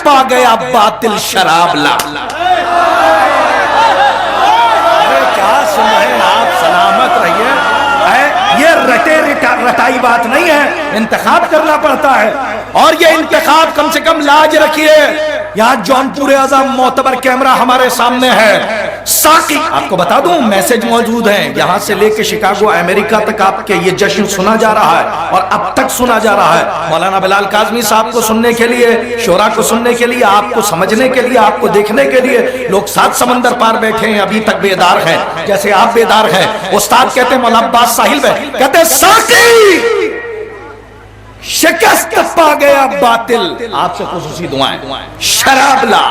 پا گیا باطل شراب لا۔ کیا سنیں آپ، سلامت رہیے۔ یہ رٹے رٹائی بات نہیں ہے، انتخاب کرنا پڑتا ہے، اور یہ انتخاب کم سے کم لاج رکھیے۔ یہاں جونپور اعظم معتبر کیمرہ ہمارے سامنے ہے۔ ساقی، آپ کو بتا دوں میسج موجود ہیں، یہاں سے لے کے شکاگو امریکہ تک آپ کے یہ جشن سنا جا رہا ہے، اور اب تک سنا جا رہا ہے۔ مولانا بلال کاظمی صاحب کو سننے کے لیے، شورا کو سننے کے لیے، آپ کو سمجھنے کے لیے، آپ کو دیکھنے کے لیے لوگ 7 سمندر پار بیٹھے ہیں، ابھی تک بیدار ہیں، جیسے آپ بیدار ہیں۔ استاد کہتے ہیں، مولانا عباس ساحل میں کہتے ہیں، ساقی شکست پا گیا باطل، آپ سے خصوصی دعائیں، شراب لا،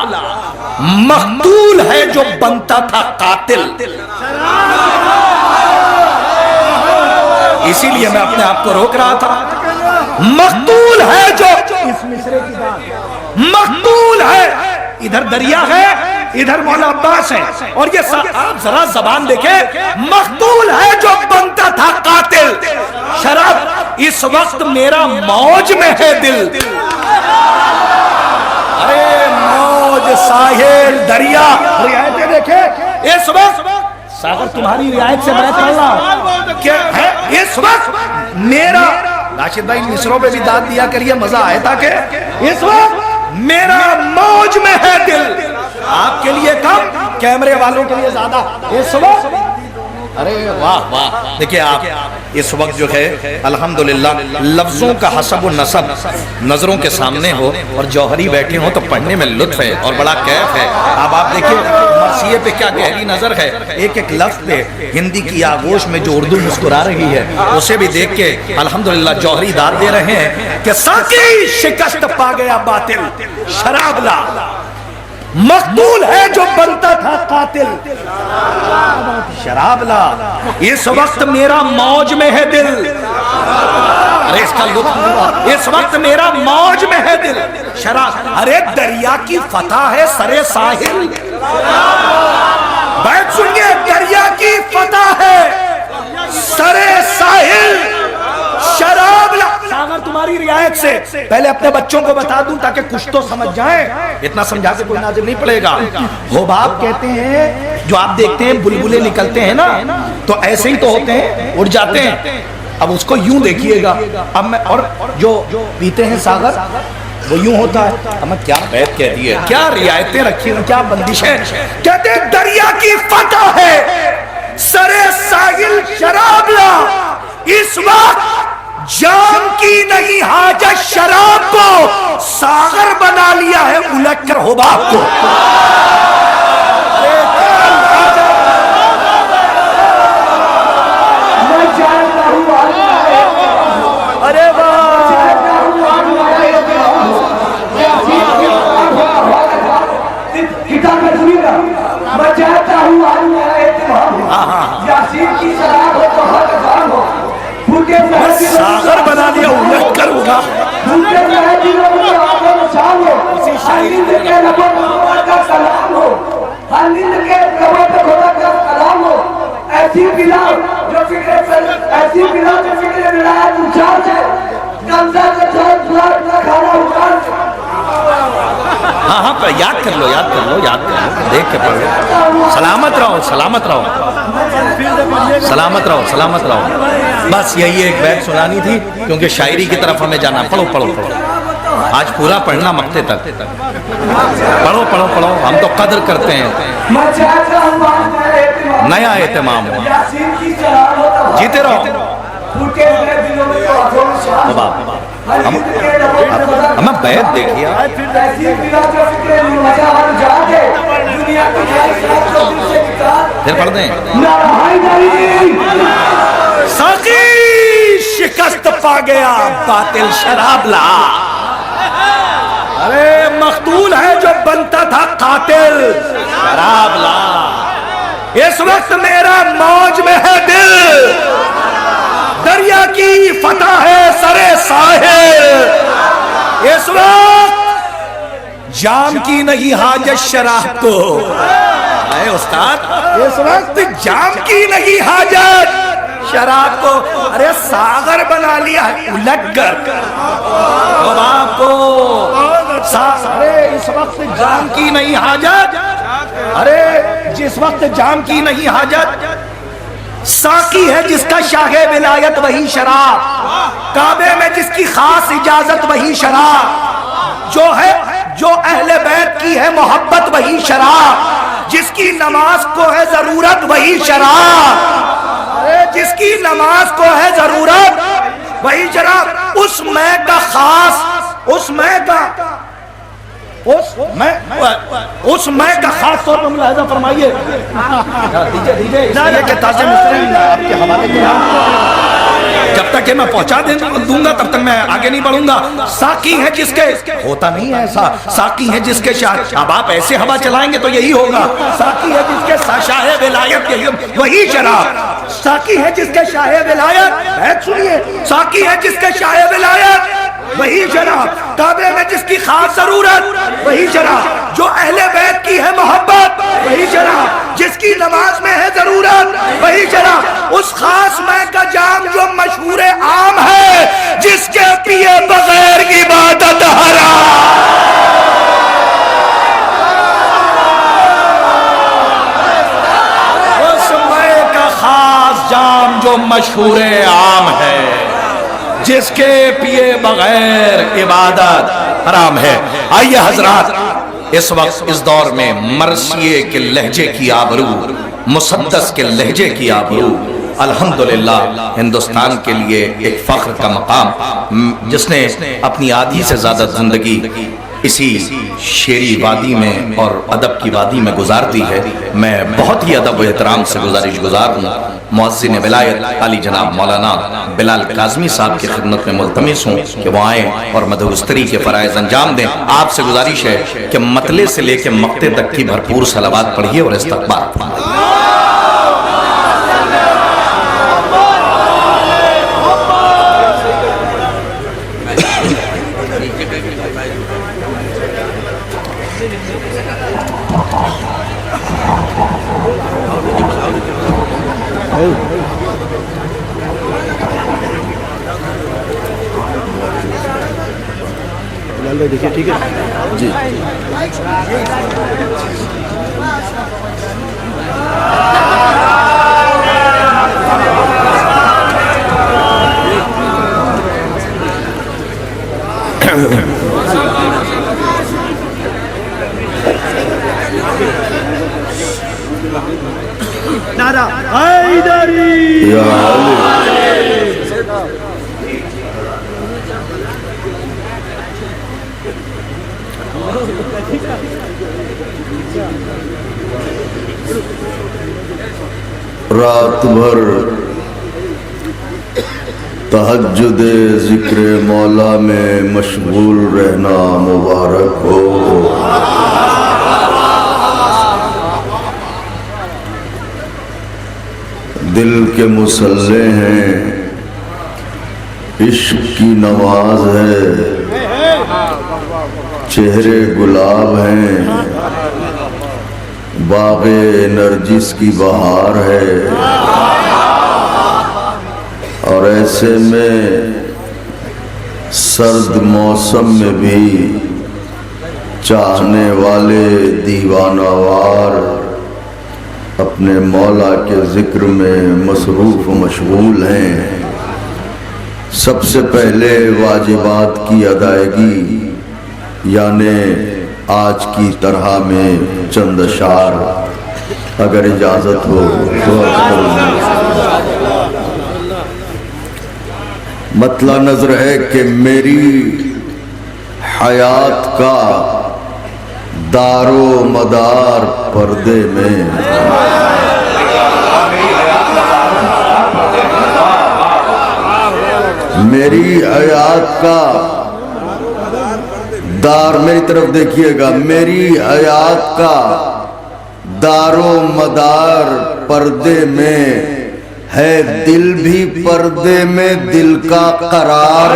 مقتول ہے جو بنتا تھا قاتل۔ اسی لیے میں اپنے آپ کو روک رہا تھا۔ مقتول ہے جو، اس مصرے کی بات، مقتول ہے، ادھر دریا ہے، ادھر مولا عباس ہے، اور یہ آپ ذرا زبان دیکھیں، مقتول ہے جو بنتا تھا قاتل۔ شراب، اس وقت میرا موج میں ہے دل۔ ارے موج، ساحل، دریا، رعایتیں دیکھیں، اس وقت ساگر تمہاری رعایت سے بات کر رہا کیا ہے، اس وقت میرا، راشد بھائی مصروں پہ بھی داد دیا کریے، مزہ آئے تھا کہ اس وقت میرا موج میں ہے دل۔ آپ کے لیے کم، کیمرے والوں کے لیے زیادہ اس وقت۔ ارے واہ واہ، دیکھیں آپ اس وقت جو ہے الحمدللہ لفظوں کا حسب و نسب نظروں کے سامنے ہو، اور جوہری بیٹھے ہوں تو پڑھنے میں لطف ہے اور بڑا کیف ہے۔ اب آپ دیکھیں مرثیے پہ کیا گہری نظر ہے، ایک ایک لفظ پہ ہندی کی آغوش میں جو اردو مسکرا رہی ہے، اسے بھی دیکھ کے الحمدللہ جوہری داد دے رہے ہیں کہ ساقی شکست پا گیا باطل، شراب لا، مقتول ہے جو بنتا تھا قاتل، شراب لا، اس وقت میرا موج میں ہے دل۔ ارے اس کا لطف، اس وقت میرا موج میں ہے دل، شراب، ارے دریا کی فتح ہے سرے ساحل، بیت سنیے، دریا کی فتح ہے سرے ساحل، شراب لا۔ ساگر تمہاری رعایت سے پہلے اپنے بچوں کو بتا دوں تاکہ کچھ تو سمجھ جائیں، اتنا سمجھا کے کوئی نازل نہیں پڑے گا۔ حباب کہتے ہیں، جو آپ دیکھتے ہیں بلبلے نکلتے ہیں نا تو ایسے ہی تو ہوتے ہیں، اڑ جاتے ہیں۔ اب اس کو یوں دیکھیے گا، اب میں، اور جو پیتے ہیں ساگر وہ یوں ہوتا ہے۔ ہمیں کیا بیت کہہ دی ہے، کیا رعایتیں رکھی ہیں، کیا بندشیں۔ کہتے ہیں دریا کی فتح ہے سرے ساحل، شراب لا، اس وقت جام کی نہیں حاجت شراب کو، ساغر بنا لیا ہے الٹ کر حباب کو۔ ارے ساغر بنا لیا الٹ کر ہوگا، اسی شاعری ایسی بلا جو فکر ولایت انچارج ہے، کمزہ کے ساتھ کھانا انچارج ہے۔ ہاں ہاں یاد کر لو، یاد کر لو، یاد کر لو، دیکھ کے پڑھو۔ سلامت رہو، سلامت رہو، سلامت رہو، سلامت رہو۔ بس یہی ایک بیت سنانی تھی، کیونکہ شاعری کی طرف ہمیں جانا۔ پڑھو پڑھو پڑھو، آج پورا پڑھنا مقتے تک، پڑھو پڑھو پڑھو، ہم تو قدر کرتے ہیں۔ نیا اہتمام ہو، جیتے رہو۔ ہمیں بیت دیکھئے، پھر پڑھ دیں۔ ساقی شکست پا گیا باطل، شراب لا، ارے مقتول ہے جو بنتا تھا قاتل، شراب لا، اس وقت میرا موج میں ہے دل، دریا کی فتح ہے سرے ساحل، اس وقت جام کی نہیں حاجت شراب کو۔ اے استاد، اس وقت جام کی نہیں حاجت شراب کو، ارے ساغر بنا لیا ہے الٹ کر حباب کو۔ ارے جس وقت جام کی نہیں حاجت، ارے جس وقت جام کی نہیں حاجت، ساقی ہے جس کا شاہ ولایت وہی شراب، کعبے میں جس کی خاص اجازت وہی شراب، جو اہل بیت کی ہے محبت وہی شراب، جس کی نماز کو ہے ضرورت وہی شراب، جس کی نماز کو ہے ضرورت وہی شراب، اس میں کا خاص، اس میں کا خاص طور پر ملاحظہ فرمائیے، دیجئے یہ کہ تاج مصر آپ کے حوالے کیا، جب تک کہ میں پہنچا دوں گا تب تک میں آگے نہیں بڑھوں گا۔ ساقی ہے جس کے، ہوتا نہیں ہے ایسا، ساقی ہے جس کے شاہ، اب آپ ایسے ہوا چلائیں گے تو یہی ہوگا، ساقی ہے جس کے شاہ ولایت وہی شراب، ساقی ہے جس کے شاہ ولایت، سنیے، ساقی ہے جس کے شاہ ولایت وہی شراب، کعبے میں جس کی خاص ضرورت وہی شراب، جو اہل بیت کی ہے محبت وہی شراب، جس کی نماز میں ہے ضرورت وہی شراب، اس خاص میں کا جام جو مشہور عام ہے، جس کے پیے بغیر عبادت حرام، اس میں کا خاص جام جو مشہور عام ہے، جس کے پیے بغیر عبادت حرام ہے۔ آئیے حضرات، اس وقت اس دور میں مرثیے کے لہجے کی آبرو، مسدس کے لہجے کی آبرو الحمدللہ ہندوستان کے لیے ایک فخر کا مقام، جس نے اپنی آدھی سے زیادہ زندگی اسی شعری وادی میں اور ادب کی وادی میں گزار دی ہے۔ میں بہت ہی ادب و احترام سے گزارش گزار ہوں، مؤذن ولایت علی جناب مولانا بلال کاظمی صاحب کی خدمت میں ملتمس ہوں کہ وہ آئیں اور مدعوستری کے فرائض انجام دیں۔ آپ سے گزارش ہے کہ مطلع سے لے کے مقطع تک کی بھرپور صلوات پڑھیے اور استغفار فرمائیے۔ دیکھیے ٹھیک ہے جی، نعرہ حیدری، رات بھر تہجد ذکر مولا میں مشغول رہنا مبارک ہو۔ دل کے مصلح ہیں، عشق کی نماز ہے، چہرے گلاب ہیں، باغ نرجس کی بہار ہے، اور ایسے میں سرد موسم میں بھی چاہنے والے دیوانہ وار اپنے مولا کے ذکر میں مصروف و مشغول ہیں۔ سب سے پہلے واجبات کی ادائیگی، یعنی آج کی طرح میں چند اشعار اگر اجازت ہو تو مطلع نظر ہے کہ میری حیات کا دار و مدار پردے میں، میری حیات کا دار، میری طرف دیکھیے گا، میری حیات کا دار و مدار پردے میں ہے، دل بھی پردے میں، دل کا قرار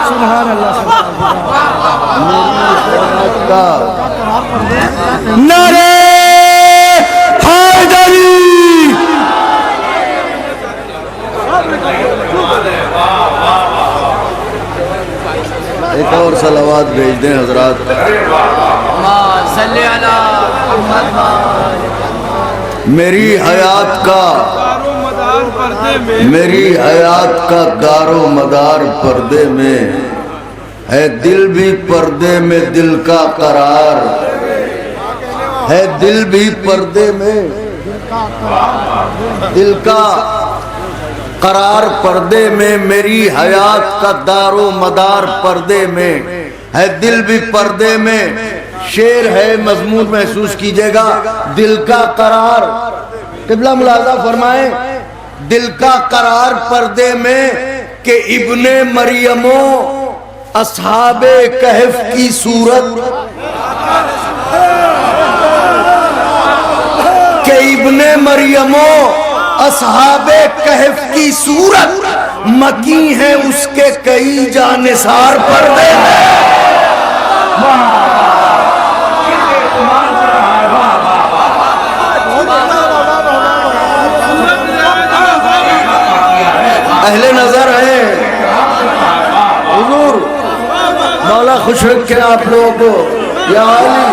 سبحان اللہ، نعرہ حیدری، اور صلوات بھیج دیں حضرات. میری حیات کا دار و مدار پردے میں ہے، دل بھی پردے میں دل کا قرار ہے، دل بھی پردے میں دل کا قرار پردے میں، میری حیات کا دار و مدار پردے میں ہے، دل بھی پردے میں. شعر ہے، مضمون محسوس کیجئے گا. دل کا قرار، قبلہ ملاحظہ فرمائیں، دل کا قرار پردے میں کہ ابن مریم و اصحاب کہف کی صورت، کہ ابن مریم و اصحاب کہف کی صورت مکی ہے اس کے کئی جانثار پردے میں. اہل نظر ہیں حضور، مولا خوش رکھیں آپ لوگوں کو. یا علی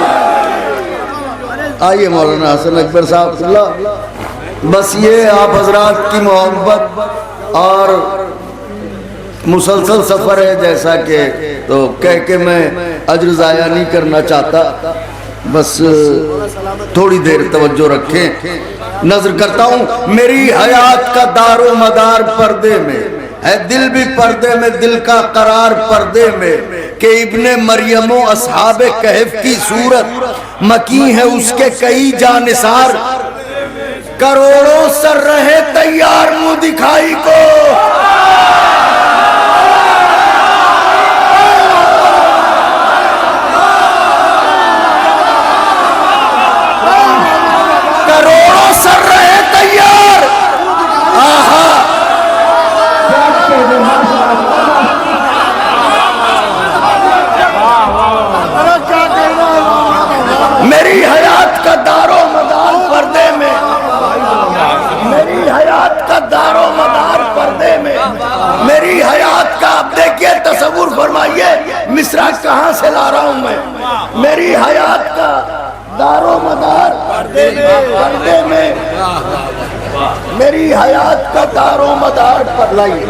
آئیے مولانا حسن اکبر صاحب اللہ. بس یہ آپ حضرات کی محبت اور مسلسل سفر ہے جیسا کہ، تو کہہ کے میں اجر ضائع نہیں کرنا چاہتا، بس تھوڑی دیر توجہ رکھیں. نظر کرتا ہوں، میری حیات کا دار و مدار پردے میں ہے، دل بھی پردے میں دل کا قرار پردے میں کہ ابن مریم و اصحاب کہف کی صورت مکی ہے اس کے کئی جانثار. کروڑوں سر رہے تیار منہ دکھائی کو، کروڑوں سر رہے تیار. آہا میری حیات کا دار و مدار پردے میں، میری حیات کا دار و مدار پردے میں، میری حیات کا. اب دیکھیے تصور فرمائیے مصرع کہاں سے لا رہا ہوں میں. میری حیات کا دار و مدار پردے میں، میری حیات کا دار و مدار پر لائیے.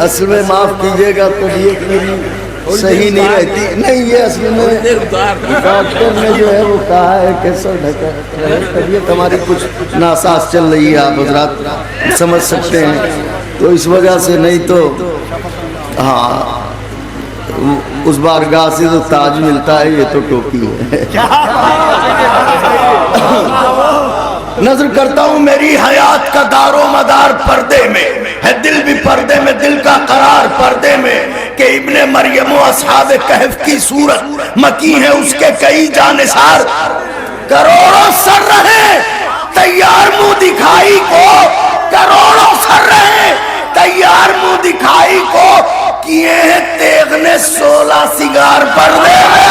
اصل میں معاف کیجئے گا طبیعت میری صحیح نہیں رہتی. نہیں، یہ اصل میں ڈاکٹر نے جو ہے وہ کہا ہے کہ سر ڈھکا، طبیعت ہماری کچھ ناساز چل رہی ہے، آپ حضرات سمجھ سکتے ہیں. تو اس وجہ سے، نہیں تو ہاں اس بارگاہ سے تو تاج ملتا ہے، یہ تو ٹوپی ہے. نظر کرتا ہوں، میری حیات کا دار و مدار پردے میں ہے، دل بھی پردے میں دل کا قرار پردے میں کہ ابن مریم و اصحاب کہف کی صورت مکی ہے اس کے کئی جانثار. کروڑوں سر رہے تیار منہ دکھائی کو، کروڑوں سر رہے تیار منہ دکھائی کو، کیے ہیں تیغ نے 16 سنگار پردے میں.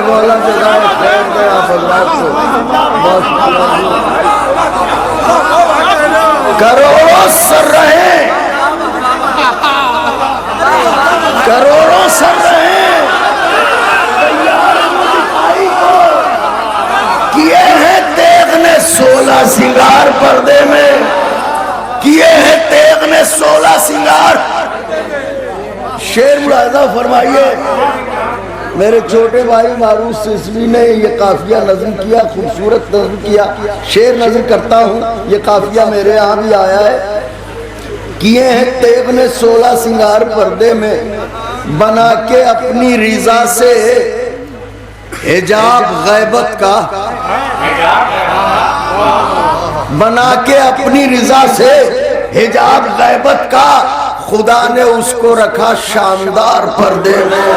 مولا جزائے خیر دے آپ حضرات کو. کروڑوں سر رہے، کروڑوں سر رہے کیے ہیں تیغ نے 16 سنگار پردے میں، کیے ہیں تیغ نے 16 سنگار. شعر ملاحظہ فرمائیے، میرے چھوٹے بھائی معروف سسوی نے یہ قافیہ نظم کیا، خوبصورت نظم کیا. شعر نظم کرتا ہوں، یہ قافیہ میرے ہاں بھی آیا ہے. کیے ہیں تیغ نے 16 سنگار پردے میں، بنا کے اپنی رضا سے حجاب غیبت کا بنا کے اپنی رضا سے، حجاب غیبت کا خدا نے اس کو رکھا شاندار پردے میں،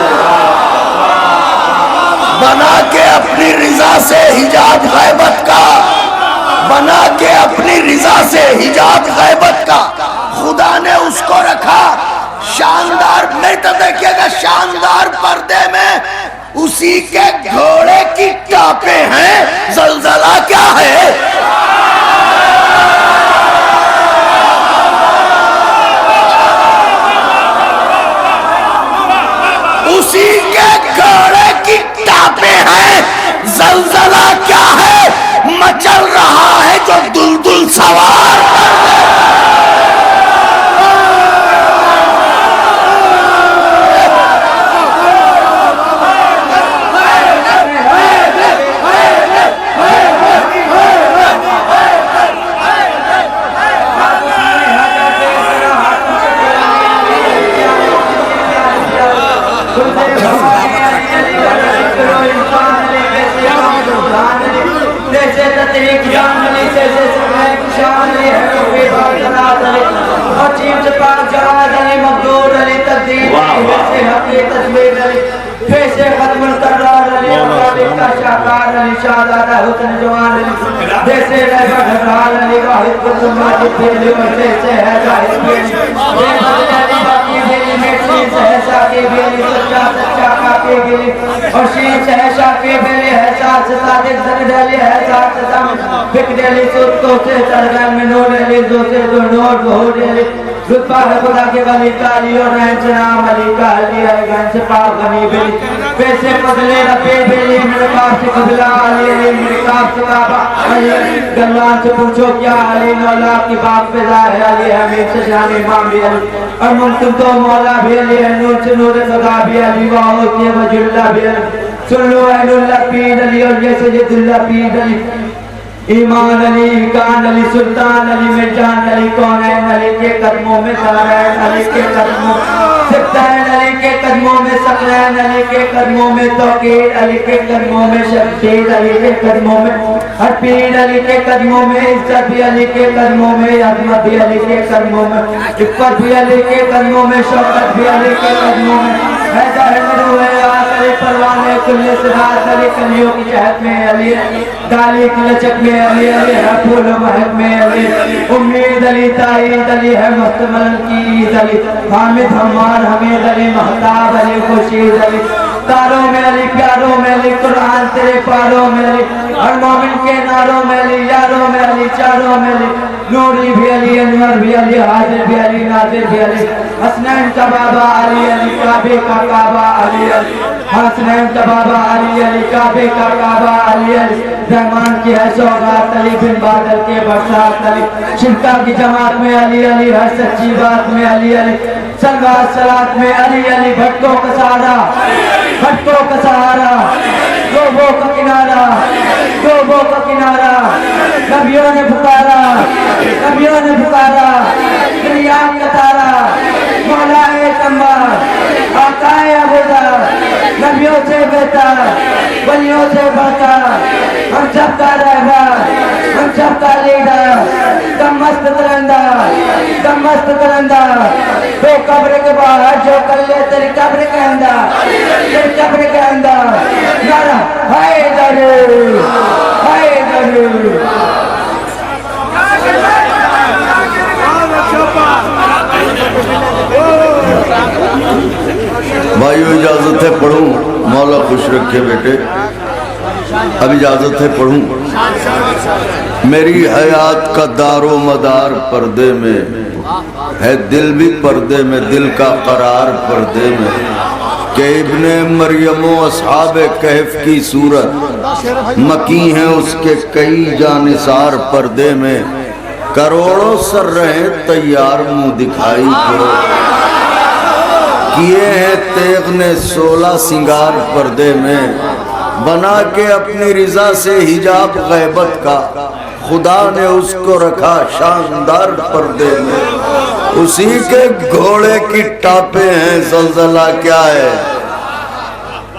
بنا کے اپنی رضا سے حجاب غیبت کا، بنا کے اپنی رضا سے حجاب غیبت کا خدا نے اس کو رکھا شاندار، نہیں تو دیکھئے گا شاندار پردے میں اسی کے گھوڑے کی ٹاپیں ہیں، زلزلہ کیا ہے؟ اسی کے گھوڑے کی ٹاپیں ہیں، زلزلہ کیا ہے؟ مچل رہا ہے جو دلدل سوار کر دے۔ خدا کے ولی کالی اور رہن چنام علی کالی ہے گن سے پاک غنی بلی پیسے پدلے ربے بلی میرے پاس سے قبلہ علی علی میرے کاف سے کعبہ علی گلان سے پوچھو کیا علی مولا کی باپ پیدا ہے علی حمید سے جان امام بھی علی اور ممکن تو مولا بھی علی ہے نور سے نور خدا بھی علی واہو کے وجہ اللہ بھی علی سن لو اہل اللہ پید علی اور یہ سجد اللہ پید علی ایمان علی کان علی سلطان علی مرجان علی کونین علی کے قدموں میں سارین علی کے قدموں سبتین علی کے قدموں میں سقلین علی کے قدموں میں توقیر علی کے قدموں میں شمشید علی کے قدموں میں حرپیر علی کے قدموں میں عزت بھی علی کے قدموں میں عظمت بھی علی کے قدموں میں عفت بھی علی کے قدموں میں شوقت بھی علی کے قدموں میں حیدر مروح آخری پروانے کل صدات علی کلیوں کی جہت میں علی ڈالی کی لچک میں علی علی ہے پھول و محب میں علی امید علی تائید علی ہے مستمل کی عید علی حامد ہمار حمید علی محتاب علی خوشید علی تاروں میں علی پیاروں میں علی قرآن تیرے پاروں میں علی ہر مومن کے ناروں میں علی یاروں میں علی چاروں میں علی نوری بھی علی انور بھی علی حاضر بھی علی ناظر بھی علی حسنین کا بابا علی علی کعبے کا کعبہ علی علی حسنین کا بابا علی علی کعبے کا کعبہ علی علی رحمان کی ہے سوغات علی بن بادل کے برسات علی شرکا کی جماعت میں علی علی ہر سچی بات میں علی علی سلوات سلات میں علی علی بھٹکوں کا سہارا بھٹکوں کا سہارا گوبوں کا کنارہ گوبوں کا کنارہ نبیوں نے پکارا نبیوں نے پکارا دریاب کا تارا مولا اعتماد آقا ابوذر نبیوں سے بہتر ولیوں سے بڑھکر ہم سب کا رہبر ہم سب کا لیڈر دم مست درندہ تو قبر کے باہر جو کر لے تیری قبر کے اندر تیری قبر کے اندر نعرہ حیدر حیدر بھائیو اجازت ہے پڑھوں، مولا خوش رکھے بیٹے، اب اجازت ہے پڑھوں۔ میری حیات کا دار و مدار پردے میں ہے، دل بھی پردے میں، دل کا قرار پردے میں، کہ ابن مریم و اصحاب کہف کی صورت مکی ہیں اس کے کئی جانثار پردے میں، کروڑوں سر رہے تیار منہ دکھائی پڑو، کیے ہیں تیغ نے 16 سنگار پردے میں، بنا کے اپنی رضا سے حجاب غیبت کا خدا نے اس کو رکھا شاندار پردے میں، اسی کے گھوڑے کی ٹاپیں ہیں، زلزلہ کیا ہے؟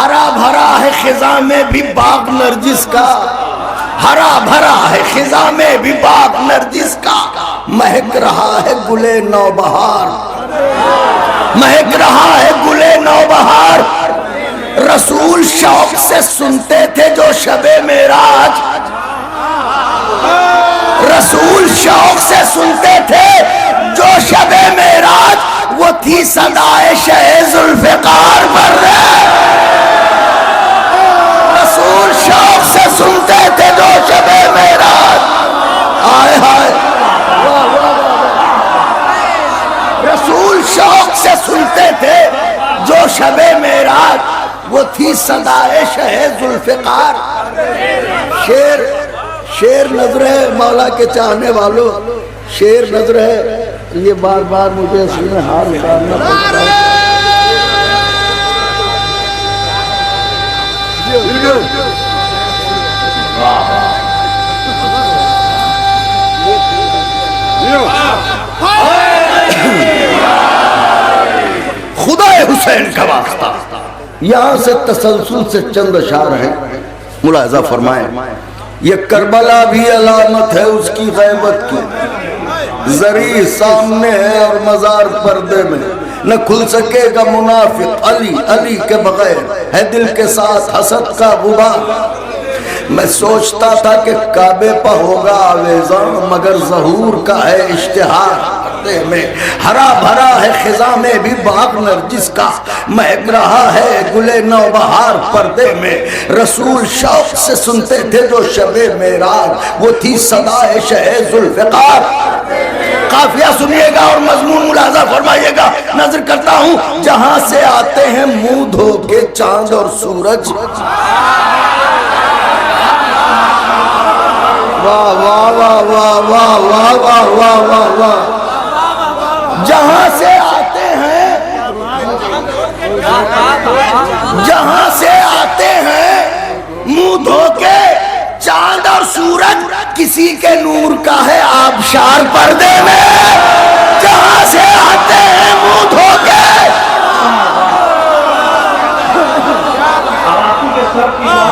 ہرا بھرا ہے خزاں میں بھی باغ نرجس کا، ہرا بھرا ہے خزاں میں بھی باغ نرجس کا، مہک رہا ہے گلے نوبہار، مہک رہا ہے گلے نوبہار۔ رسول شوق سے سنتے تھے جو شب معراج، رسول شوق سے سنتے تھے جو شب معراج، وہ تھی صدائے شہ ذوالفقار پر رسول شوق سے سنتے تھے جو شب معراج، آئے ہائے رسول شوق سے سنتے تھے جو شب معراج، وہ تھی صدائے شہ ذوالفقار۔ شیر نظر ہے مولا کے چاہنے والوں، شیر نظر ہے، یہ بار بار مجھے اس میں ہار اتارنا پڑتا ہے۔ خدا حسین کا واسطہ، یہاں سے تسلسل سے چند اشعار ہیں، ملاحظہ فرمائیں۔ یہ کربلا بھی علامت ہے اس کی غیبت کی، زری سامنے ہے اور مزار پردے میں، نہ کھل سکے گا منافق علی علی کے بغیر، ہے دل کے ساتھ حسد کا غبار۔ میں سوچتا تھا کہ کعبے پہ ہوگا آویزاں، مگر ظہور کا ہے اشتہار میں، ہرا بھرا ہے خزاں میں بھی باغ نرجس کا، مہک رہا ہے گلے نوبہار پردے میں۔ رسول شوق سے سنتے تھے جو شب معراج، وہ تھی صدائے شہ ذوالفقار۔ قافیہ سنیے گا اور مضمون ملاحظہ فرمائیے گا۔ نظر کرتا ہوں جہاں سے آتے ہیں منہ دھو کے چاند اور سورج، واہ واہ واہ واہ واہ واہ واہ واہ واہ واہ، جہاں سے آتے ہیں، جہاں سے آتے ہیں منہ دھو کے چاند اور سورج، کسی کے نور کا ہے آبشار پردے میں، جہاں سے آتے ہیں منہ دھو کے،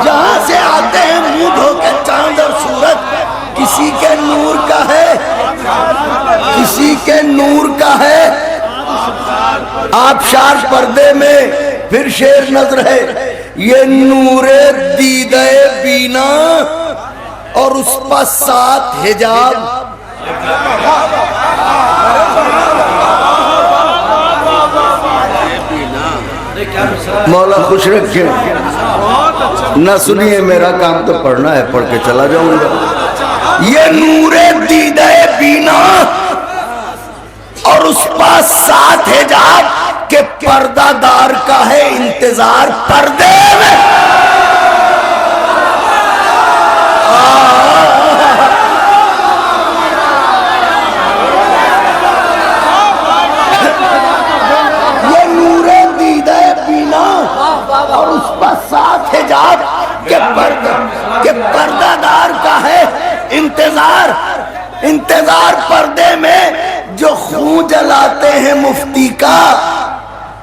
جہاں سے آتے ہیں منہ دھو کے چاند اور سورج، کسی کے نور کا ہے، کسی کے نور کا ہے آبشار پردے میں۔ پھر شیر نظر ہے، یہ نور دیدہ بینا اور اس پر 7 حجاب، مولا خوش رکھے۔ نہ سنیے میرا کام تو پڑھنا ہے، پڑھ کے چلا جاؤں گا۔ یہ نور دیدہ بینا اور اس پاس 7 حجاب، کہ پردہ دار کا ہے انتظار پردے میں۔ یہ نور دیدہ بینا اور اس پاس 7 حجاب، کہ پردہ دار کا ہے انتظار، انتظار پردے میں۔ جو خون جلاتے ہیں مفتی کا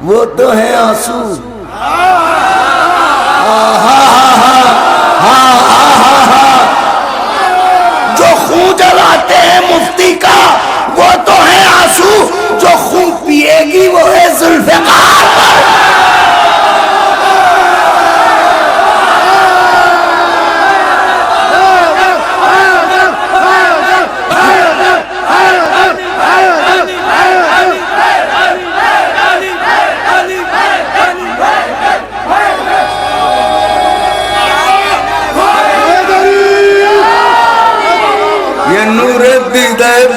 وہ تو ہے آنسو، جو خون جلاتے ہیں مفتی کا وہ تو ہے آنسو، جو خون پیے گی وہ ہے ذوالفقار پر۔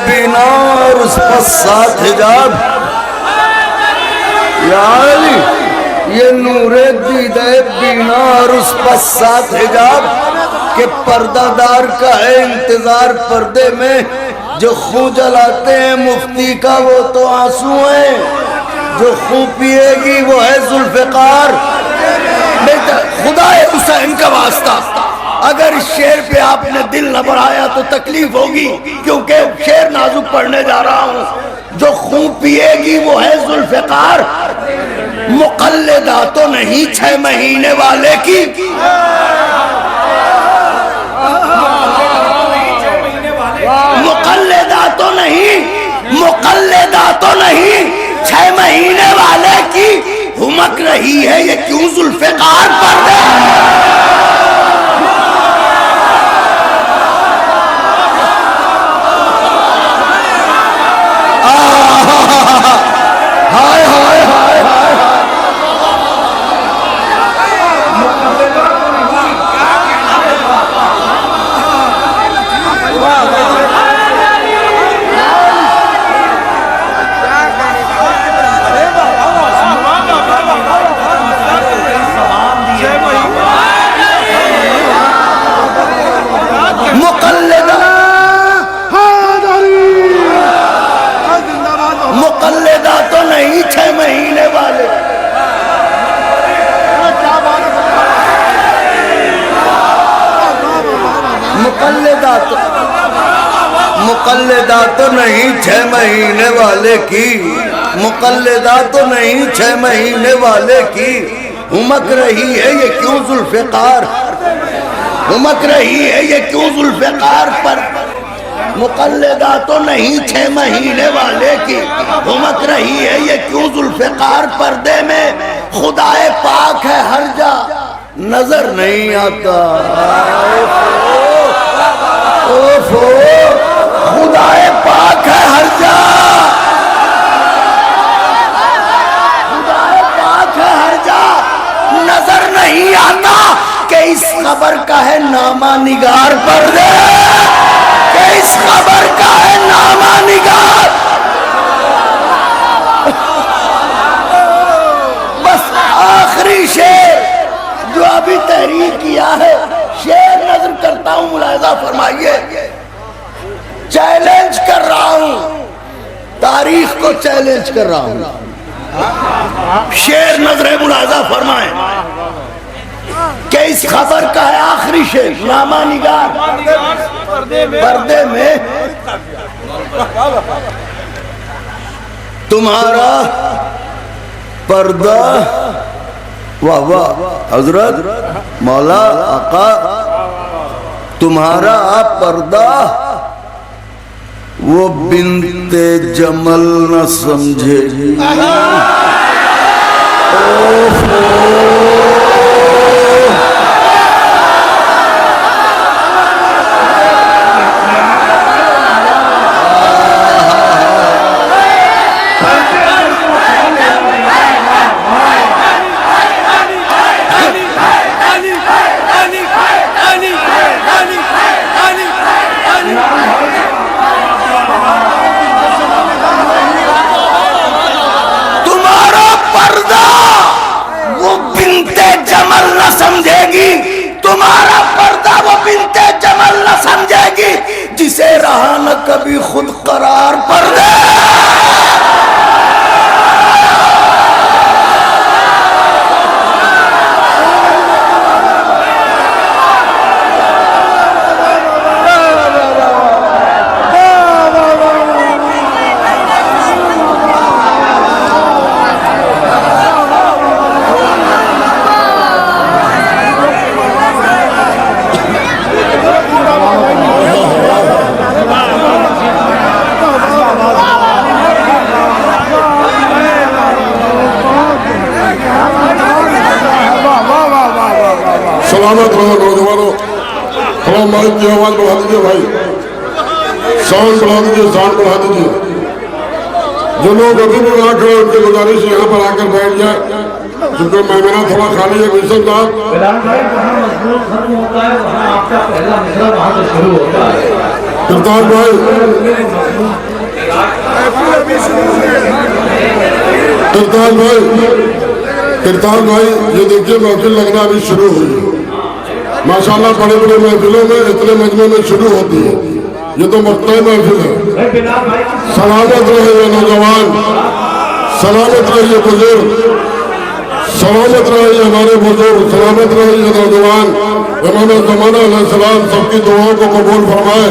بینا اور اس پر 7 حجاب، یا علی یہ نور دیدہ بینا اور اس پر 7 حجاب، کہ پردہ دار کا ہے انتظار پردے میں۔ جو خون جلاتے ہیں مفتی کا وہ تو آنسو ہیں، جو خون پیے گی وہ ہے ذوالفقار۔ خدا حسین کا واسطہ، اگر اس شعر پہ آپ نے دل نہ بڑھایا تو تکلیف ہوگی، کیونکہ شعر نازک پڑھنے جا رہا ہوں۔ جو خون پیے گی وہ ہے ذوالفقار، مقلدہ تو نہیں 6 مہینے والے کی، مقلدہ تو نہیں 6 مہینے والے کی، ہمک رہی ہے یہ کیوں ذوالفقار پر دے. ہائے ہائے ہائے ہائے مقلدہ تو نہیں 6 مہینے والے، مقلدہ تو نہیں 6 مہینے والے کی، مقلدہ تو نہیں 6 مہینے والے کی، ہمک رہی ہے یہ کیوں ذوالفقار، ہمک رہی ہے یہ کیوں ذوالفقار پر. مقلدہ تو نہیں 6 مہینے والے کی، ہمک رہی ہے یہ کیوں ذوالفقار، پردے میں خدائے پاک ہے ہر جا نظر نہیں آتا. خدائے پاک ہے ہر جا، خدائے پاک ہے ہر جا نظر نہیں آتا، کہ اس خبر کا ہے نامہ نگار پردے، کہ اس خبر کا ہے نامہ نگار. بس آخری شعر جو ابھی تحریر کیا ہے، شعر نظر کرتا ہوں، ملاحظہ فرمائیے، چیلنج کر رہا ہوں، تاریخ کو چیلنج کر رہا ہوں. شعر نظر ملاحظہ فرمائیں کہ اس خبر کا ہے آخری شعر، نامہ نگار پردے میں تمہارا پردہ، واہ واہ حضرت مولا آقا، تمہارا پردہ وہ بنت جمل نہ سمجھے گی. سمجھے گی تمہارا پردہ وہ بنت جمل نہ سمجھے گی، جسے رہا نہ کبھی خود قرار پردے. سلامت رہو نوجوانوں، تھوڑا مائک کی آواز بڑھا دیجئے بھائی، ساؤنڈ بڑھا دیجئے، ساؤنڈ بڑھا دیجئے. جو لوگ ابھی بھی نہ کھڑے ان کی گزارش یہاں پر آ کر بیٹھ جائے، کیونکہ مہمانہ تھوڑا خالی ہے. مشن صاحب بلال بھائی وہاں مضمون ختم ہوتا ہے، وہاں آپ کا پہلا مصرع وہاں سے شروع ہوتا ہے. کرتار بھائی، کرتار بھائی یہ دیکھیے محفل لگنا ابھی شروع ہوئی ہے. ماشاءاللہ بڑے بڑے محفلوں میں اتنے مجمع میں شروع ہوتی ہے، یہ تو مقطعی محفل ہے. سلامت رہے یہ نوجوان، سلامت رہے یہ بزرگ، سلامت رہے یہ ہمارے بزرگ، سلامت رہے یہ نوجوان. امام زمانہ علیہ السلام سب کی دعاؤں کو قبول فرمائے.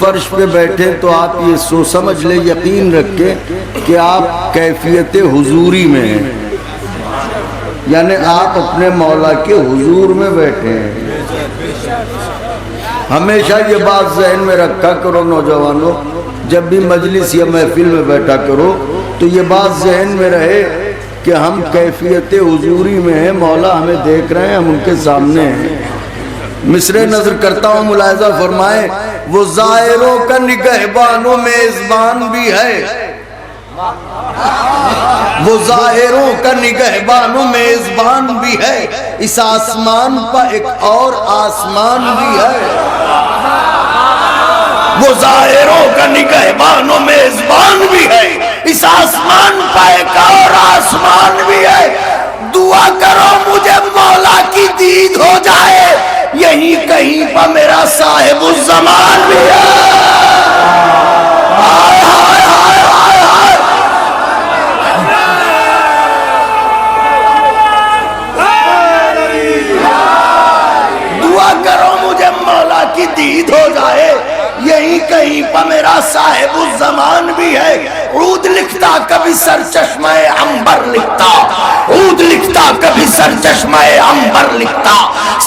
فرش پہ بیٹھے تو آپ یہ سو سمجھ لیں، یقین رکھیں کہ آپ کیفیت حضوری میں ہیں، یعنی آپ اپنے مولا کے حضور میں بیٹھے ہیں۔ ہمیشہ یہ بات ذہن میں رکھا کرو نوجوانوں، جب بھی مجلس یا محفل میں بیٹھا کرو تو یہ بات ذہن میں رہے کہ ہم کیفیت حضوری میں ہیں، مولا ہمیں دیکھ رہے ہیں، ہم ان کے سامنے ہیں۔ مصرع نظر کرتا ہوں، ملاحظہ فرمائیں، وہ زائروں کا نگہبان و میزبان بھی ہے، وہ ظاہروں کا نگہبان و میزبان بھی ہے، اس آسمان پر ایک اور آسمان بھی ہے۔ وہ ظاہروں کا نگہبان و میزبان بھی ہے، اس آسمان پر ایک اور آسمان بھی ہے۔ دعا کرو مجھے مولا کی دید ہو جائے، یہی کہیں پر میرا صاحب الزمان بھی ہے۔ آئے آئے آئے آئے آئے، دعا کرو مجھے مولا کی دید ہو جائے، یہی کہیں پر میرا صاحب الزمان بھی ہے۔ عود لکھتا کبھی سر چشمہ عنبر لکھتا، عود لکھتا کبھی سر چشمہ عنبر لکھتا،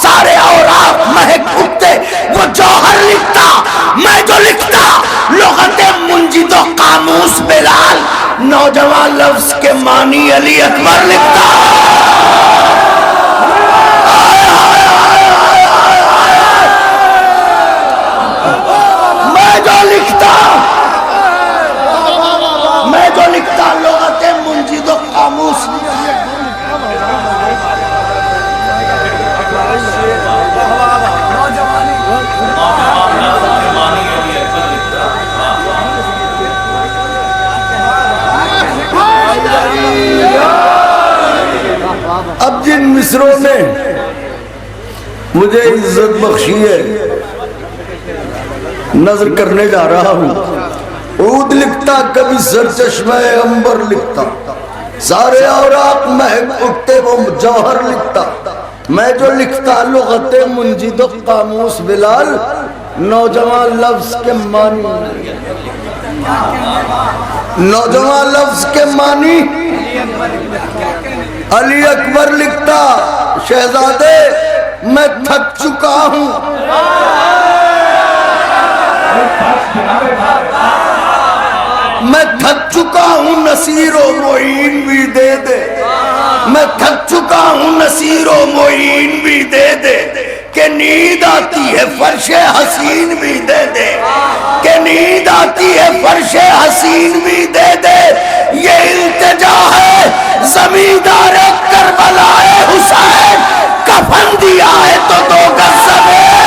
سارے اوراق مہک اٹھتے وہ جوہر لکھتا، میں جو لکھتا لغت منجد و قاموس بلال، نوجوان لفظ کے معنی علی اکبر لکھتا۔ میں جو لکھتا لغت منجد و قاموس، اب جن مصروں نے مجھے عزت بخشی ہے نظر کرنے جا رہا ہوں۔ عود لکھتا کبھی سر چشمہ عنبر لکھتا، سارے اوراق مہک اٹھتے وہ جوہر لکھتا، میں جو لکھتا لغت منجد و قاموس بلال، نوجوان لفظ کے معنی، نوجوان لفظ کے معنی علی اکبر لکھتا۔ شہزادے میں تھک چکا ہوں، میں تھک چکا ہوں، نصیر و معین بھی دے دے، میں تھک چکا ہوں، نصیر و معین بھی دے دے، کہ نیند آتی ہے فرش حسین بھی دے دے، کہ نیند آتی ہے فرش حسین بھی دے دے۔ یہ التجا ہے زمیندار کربلا حسین، کفن دیا ہے تو 2 گز زمین۔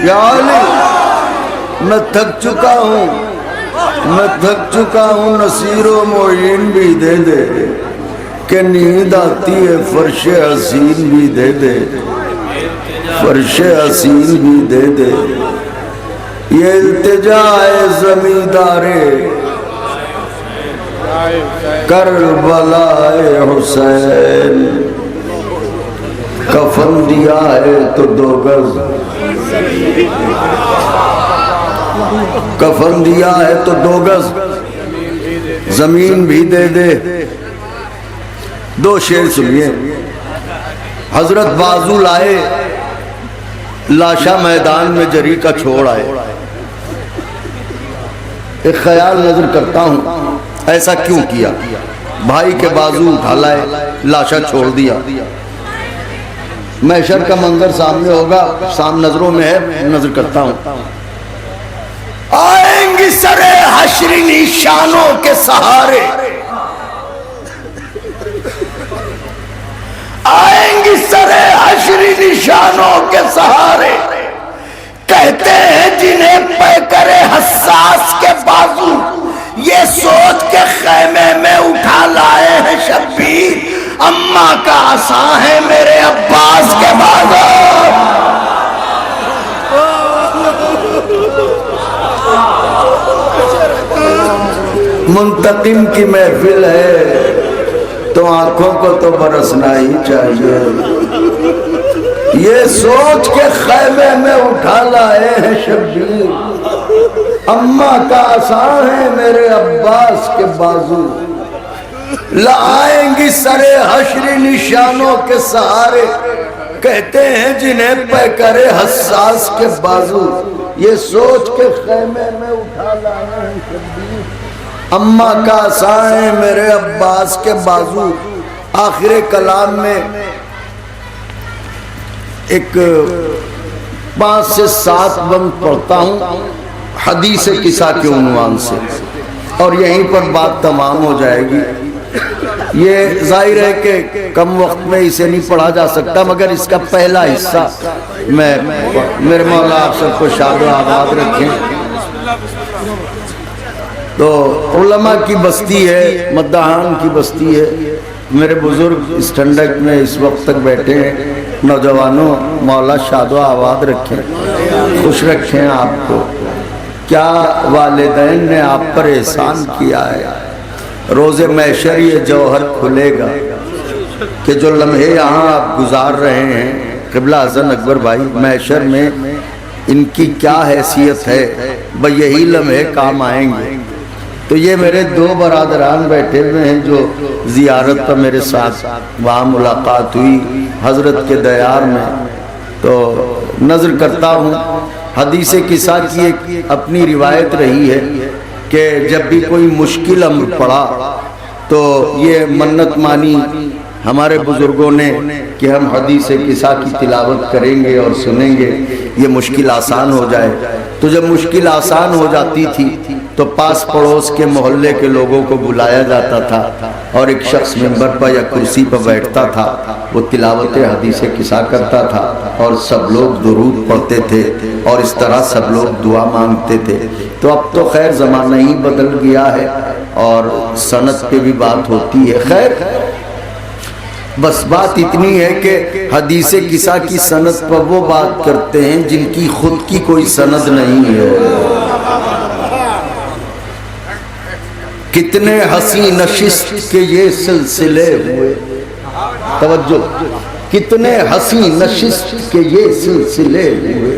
یا علی میں تھک چکا ہوں، میں تھک چکا ہوں، نصیر و معین بھی دے دے، کہ نیند آتی ہے فرش حسین بھی دے دے، فرش حسین بھی دے دے۔ یہ التجا ہے زمیندار کربلا حسین، کفن دیا ہے تو 2 گز، کفن دیا ہے تو 2 گز زمین بھی دے دے۔ 2 شعر سنیے۔ حضرت بازو لائے، لاشا میدان میں جری کا چھوڑ آئے۔ ایک خیال نظر کرتا ہوں، ایسا کیوں کیا؟ بھائی کے بازو اٹھا لائے، لاشا چھوڑ دیا۔ محشر کا منظر سامنے ہوگا، سام نظروں میں ہے، نظر کرتا ہوں۔ آئیں گی سرے حشر نشانوں کے سہارے، آئیں گی سرے حشر نشانوں کے سہارے، کہتے ہیں جنہیں پے کرے حساس کے بازو، یہ سوچ کے خیمے میں اٹھا لائے ہیں شبیر، اماں کا عصا ہے میرے عباس کے بازو۔ منتقم کی محفل ہے تو آنکھوں کو تو برسنا ہی چاہیے، یہ سوچ کے خیمے میں اٹھا لائے ہیں شبیر، اماں کا عصا ہے میرے عباس کے بازو، لائیں گی سرے حشر نشانوں کے سہارے، کہتے ہیں جنہیں پے کرے حساس کے بازو، یہ سوچ کے خیمے میں اٹھا لائے ہیں شبیر، اماں کا عصا ہے میرے عباس کے بازو۔ آخر کلام میں ایک 5 سے 7 بند پڑھتا ہوں حدیث قصہ کے عنوان سے، اور یہیں پر بات تمام ہو جائے گی۔ یہ ظاہر ہے کہ کم وقت میں اسے نہیں پڑھا جا سکتا، مگر اس کا پہلا حصہ میں میرے مولا آپ سب کو شاد و آباد رکھیں۔ تو علماء کی بستی ہے، مداحان کی بستی ہے، میرے بزرگ اس ٹھنڈک میں اس وقت تک بیٹھے ہیں۔ نوجوانوں مولا شاد و آباد رکھیں، خوش رکھیں آپ کو۔ کیا والدین نے آپ پر احسان کیا ہے، روز محشر یہ جوہر کھلے گا کہ جو لمحے یہاں آپ گزار رہے ہیں قبلہ حسن اکبر بھائی، محشر میں ان کی کیا حیثیت ہے، بھئی یہی لمحے کام آئیں گے۔ تو یہ میرے 2 برادران بیٹھے ہوئے ہیں جو زیارت پر میرے ساتھ وہاں ملاقات ہوئی حضرت کے دیار میں، تو نظر کرتا ہوں حدیث قصہ کی ایک اپنی روایت رہی ہے کہ جب بھی کوئی مشکل امر پڑا تو یہ منت مانی ہمارے بزرگوں نے کہ ہم حدیث قصہ کی تلاوت کریں گے اور سنیں گے، یہ مشکل آسان ہو جائے۔ تو جب مشکل آسان ہو جاتی تھی تو پاس پڑوس کے محلے کے لوگوں کو بلایا جاتا تھا، اور ایک شخص منبر پر یا کرسی پر بیٹھتا تھا، وہ تلاوت حدیث قصہ کرتا تھا، اور سب لوگ درود پڑھتے تھے، اور اس طرح سب لوگ دعا مانگتے تھے۔ تو اب تو خیر زمانہ ہی بدل گیا ہے اور سند پہ بھی بات ہوتی ہے۔ خیر بس بات اتنی ہے کہ حدیث قصہ کی سند پر وہ بات کرتے ہیں جن کی خود کی کوئی سند نہیں ہے۔ کتنے حسین نشست کے یہ سلسلے ہوئے، توجہ، کتنے حسین نشست کے یہ سلسلے ہوئے،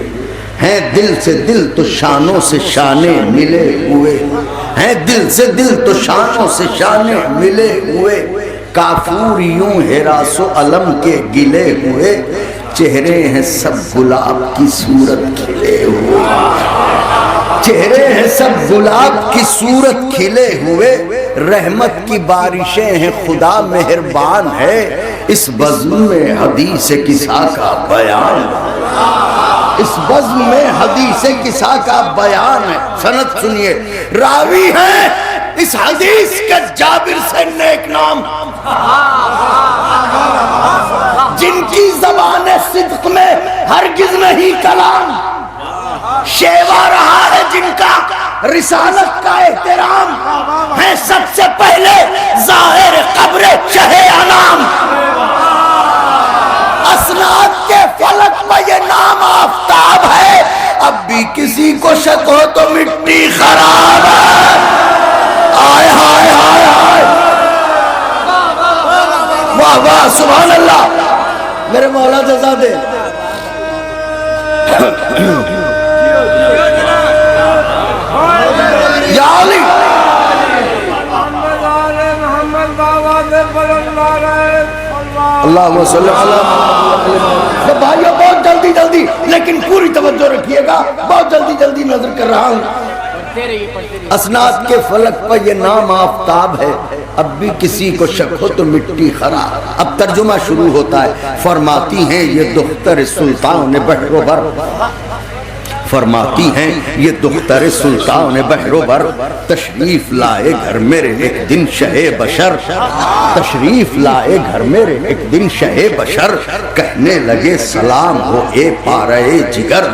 ہیں دل سے دل تو شانوں سے شانے ملے ہوئے، ہیں دل سے دل تو شانوں سے شانے ملے ہوئے، کافور یوں ہراس و علم کے گلے ہوئے، چہرے ہیں سب گلاب کی صورت کھلے ہوئے، چہرے ہیں سب گلاب کی صورت کھلے ہوئے، رحمت کی بارشیں ہیں خدا مہربان ہے، اس بزم میں حدیث قصہ کا بیان، اس بزم میں حدیث قصہ کا بیان ہے۔ سند سنیے، راوی ہیں اس حدیث کے جابر سے نیک نام، جن کی زبان صدق میں ہرگز نہیں کلام، شیوا رہا ہے جن کا رسالت کا احترام، ہے سب سے پہلے ظاہر قبر شہ انام، اسناد کے فلک پر یہ نام آفتاب ہے، اب بھی کسی کو شک ہو تو مٹی خراب ہے۔ آئے ہائے ہائے ہائے، واہ واہ سبحان اللہ، میرے مولا جزا دے۔ یا علی اللہم صلی اللہ علیہ وسلم۔ بھائیو بہت جلدی جلدی، لیکن پوری توجہ رکھیے گا، بہت جلدی جلدی نظر کر رہا ہوں۔ اسناد کے فلک پر یہ نام آفتاب ہے، اب بھی کسی کو شک ہو تو مٹی خراب۔ اب ترجمہ شروع ہوتا ہے، فرماتی ہیں یہ دختر سلطان بحر و بر، فرماتی ہیں یہ دختر سلطان بحر و بر تشریف لائے گھر میرے ایک دن شہ بشر، تشریف لائے گھر میرے ایک دن شہ بشر، کہنے لگے سلام ہو اے پارہ جگر،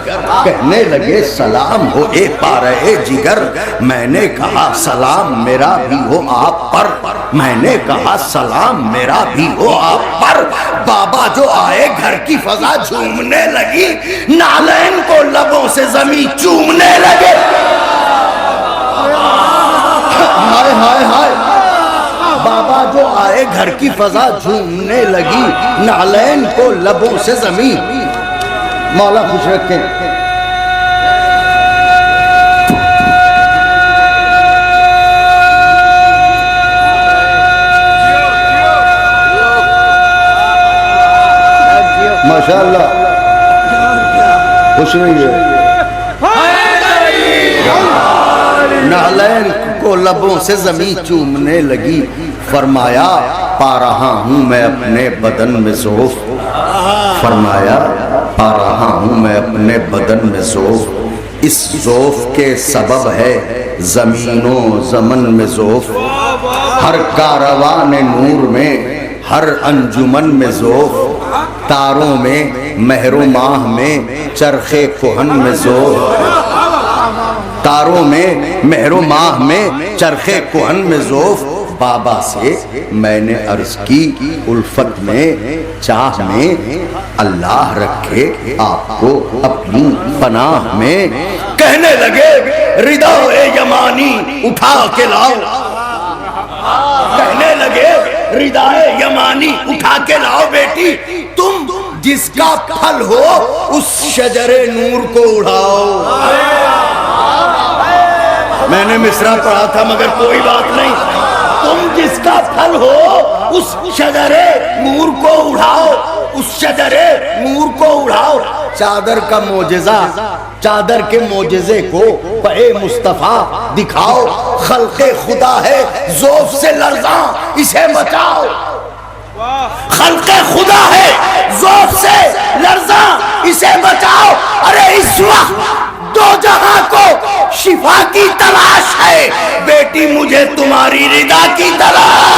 کہنے لگے سلام ہو اے پارہ جگر، میں نے کہا سلام میرا بھی ہو آپ پر، میں نے کہا سلام میرا بھی ہو آپ پر، بابا جو آئے گھر کی فضا جھومنے لگی، نالین کو لبوں سے زمین چومنے لگے، ہائے ہائے ہائے، بابا جو آئے گھر کی فضا جھومنے لگی، نالین کو لبوں سے زمین، مولا خوش رکھیں۔ ماشاءاللہ خوش رہیے۔ نالین کو لبوں سے زمین چومنے لگی، فرمایا پا رہا ہوں میں اپنے بدن میں ذوف، فرمایا پا رہا ہوں میں اپنے بدن میں ذوف، اس ذوف کے سبب ہے زمین و زمن میں ذوف، ہر کاروان نور میں ہر انجمن میں ذوف، تاروں میں مہر و ماہ میں چرخ کہن میں ذوف، تاروں میں مہر و ماہ میں چرخ کہن میں ذوف، بابا سے میں نے عرض کی الفت میں چاہ میں، اللہ رکھے آپ کو اپنی پناہ میں، کہنے لگے رداء یمانی اٹھا کے لاؤ، کہنے لگے رداء یمانی اٹھا کے لاؤ بیٹی، تم جس کا پھل ہو اس شجر نور کو اڑاؤ، میں نے مصرع پڑھا تھا مگر کوئی بات نہیں، تم جس کا پھل ہو اس شجر نور کو اڑاؤ، اس شجر نور کو اڑاؤ، چادر کا معجزہ، چادر کے معجزے کو پے مصطفیٰ دکھاؤ، خلق خدا ہے ذوف سے لرزاں اسے بچاؤ، خلق خدا ہے ذوف سے لرزاں اسے بچاؤ، ارے اس وقت دو جہاں کو شفا کی تلاش ہے، بیٹی مجھے تمہاری رضا کی تلاش،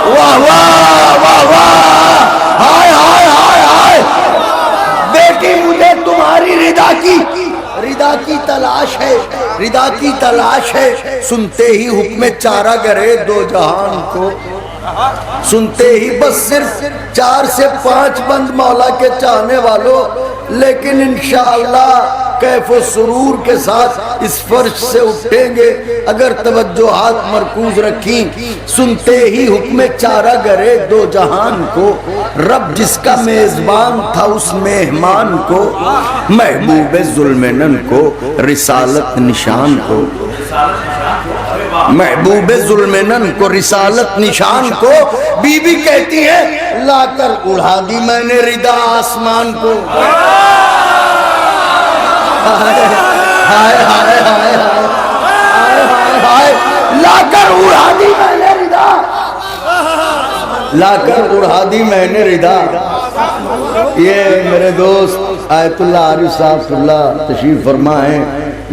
واہ واہ واہ واہ، ہائے ہائے ہائے ہائے، بیٹی مجھے تمہاری رضا کی تلاش ہے، رضا کی تلاش ہے، سنتے ہی حکم چارہ گرے دو جہان کو، سنتے ہی بس صرف 4 سے 5 بند مولا کے چاہنے والوں، لیکن انشاءاللہ کیف و سرور کے ساتھ اس فرش سے اٹھیں گے اگر توجہات مرکوز رکھیں، سنتے ہی حکم چارہ گرے دو جہان کو، رب جس کا میزبان تھا اس مہمان کو، محبوب ذوالمنن کو رسالت نشان کو، محبوب ذوالمنن کو رسالت نشان کو، بی بی کہتی ہے لا کر اڑا دی میں نے ردا آسمان کو، ہائے ہائے ہائے ہائے ہائے، لا کر اڑا دی میں نے ردا، لا کر اڑا دی میں نے ردا، یہ میرے دوست آیت اللہ عارف صاحب اللہ تشریف فرما ہیں،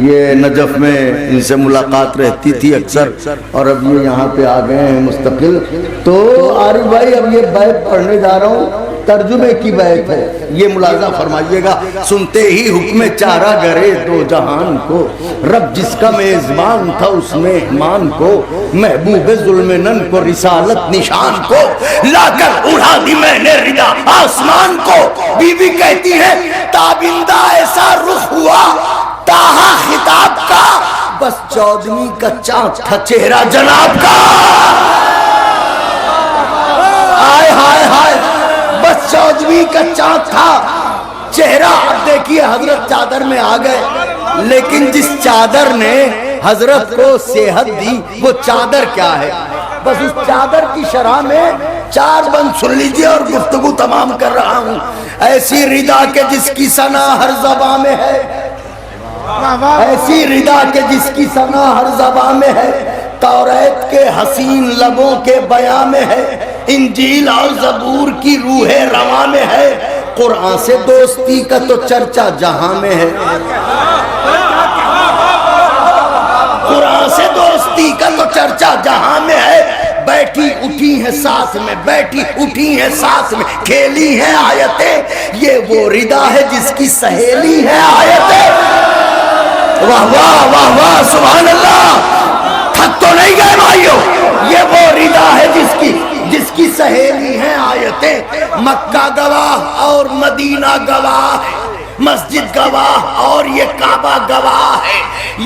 یہ نجف میں ان سے ملاقات رہتی تھی اکثر، اور اب یہ یہاں پہ آ گئے ہیں مستقل، تو عارف بھائی اب یہ بیت پڑھنے جا رہا ہوں، ترجمے کی بیت ہے، یہ ملاحظہ فرمائیے گا، سنتے ہی حکم چارہ گرے دو جہان کو، رب جس کا میزبان تھا اس مہمان کو، محبوب ذوالمنن کو رسالت نشان کو، لا کر اڑا دی میں نے ردا آسمان کو، بی بی کہتی ہے تابندہ ایسا رخ ہوا تاہا خطاب کا، بس 14ویں کا چاند تھا چہرہ جناب کا، آئے ہائے ہائے، بس 14ویں کا چاند تھا چہرہ، اب دیکھیے حضرت چادر میں آ گئے، لیکن جس چادر نے حضرت کو صحت دی وہ چادر کیا ہے، بس اس چادر کی شرح میں 4 بند سن لیجئے اور گفتگو تمام کر رہا ہوں، ایسی ردا کہ جس کی ثنا ہر زبان میں ہے، ایسی ردا کہ جس کی ثنا ہر زبان میں ہے، توریت کے حسین لبوں کے بیان میں ہے، انجیل اور زبور کی روح رواں میں ہے، قرآن سے دوستی کا تو چرچا جہاں میں ہے، قرآن سے دوستی کا تو چرچا جہاں میں ہے، بیٹھی اٹھی ہیں ساتھ میں، بیٹھی اٹھی ہیں ساتھ میں، کھیلی ہیں آیتیں، یہ وہ ردا ہے جس کی سہیلی ہے آیتیں۔ واہ واہ واہ واہ سبحان اللہ، تھک تو نہیں گئے بھائیو، یہ وہ ردا ہے جس کی سہیلی ہیں آیتیں۔ مکہ گواہ اور مدینہ گواہ ہے، مسجد گواہ اور یہ کعبہ گواہ ہے،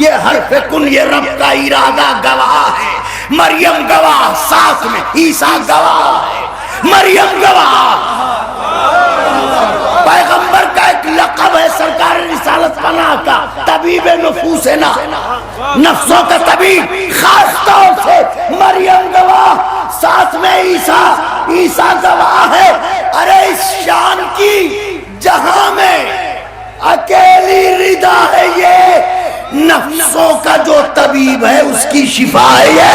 یہ حرف کن یہ رب کا ارادہ گواہ ہے، مریم گواہ ساتھ میں عیسیٰ گواہ ہے، مریم گواہ۔ پیغمبر کا ایک لقب ہے سرکار رسالت پناہ کا، طبیب نفوسنا، نفسوں کا طبیب، خاص طور سے مریم گواہ، ساتھ میں عیسیٰ گواہ ہے۔ ارے اس شان کی جہاں میں اکیلی ردا ہے یہ، نفسوں کا جو طبیب ہے اس کی شفا ہے یہ۔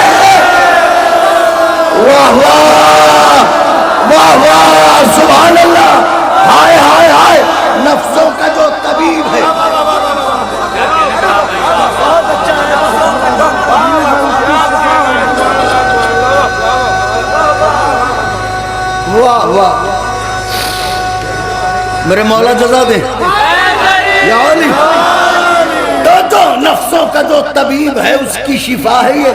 واہ واہ واہ واہ سبحان اللہ، ہائے ہائے ہائے، نفسوں کا جو طبیب ہے۔ واہ واہ، میرے مولا جزا دے یا علی۔ تو نفسوں کا جو طبیب ہے اس کی شفا ہے یہ۔